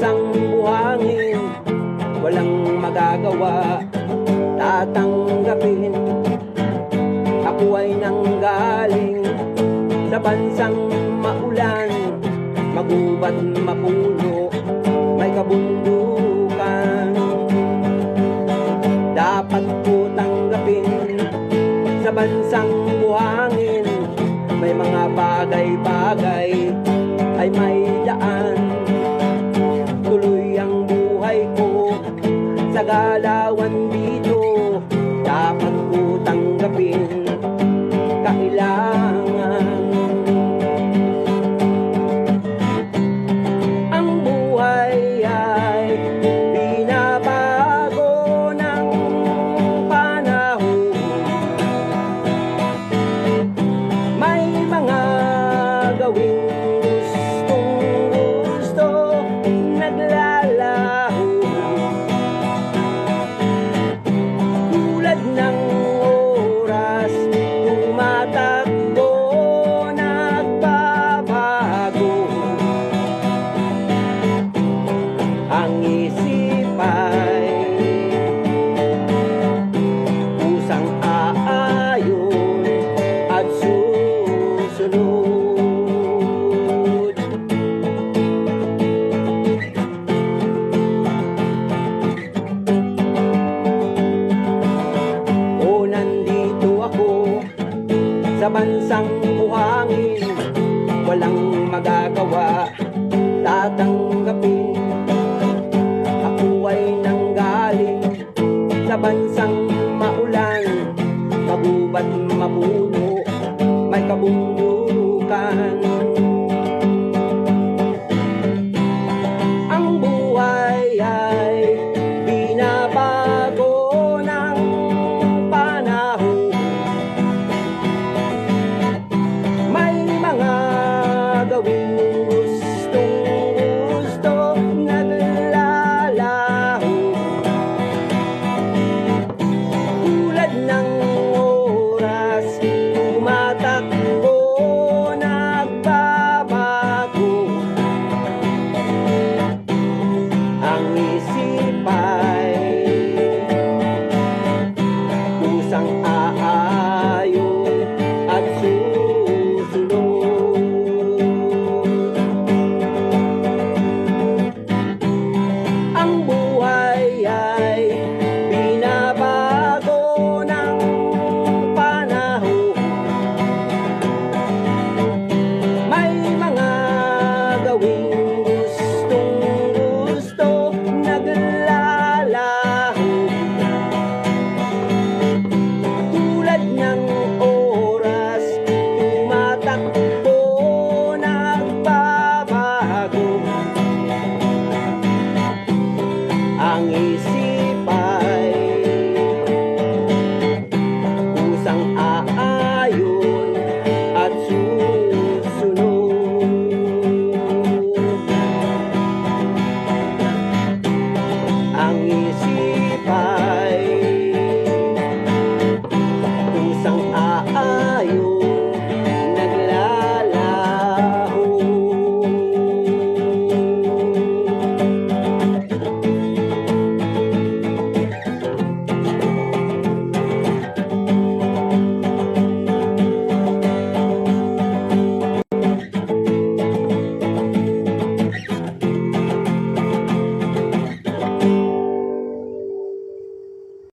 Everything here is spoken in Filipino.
bansang buhangin, walang magagawa, tatanggapin. Ako ay nanggaling sa bansang maulan, magubat mapuno, may kabundukan. Dapat ko tanggapin sa bansang buhangin, may mga bagay-bagay ay may daan. Tuloy ang buhay ko sa galawan dito, dapat ko tanggapin, kailangan. Ang buhay ay binabago ng panahon, may mga gawing gustong-gusto, naglalaho tulad ng oras, tumatakbo, nagbabago. Ang isip ay kusang aayon at susunod. O nandito ako sa bansang buhangin, walang magagawa, tatang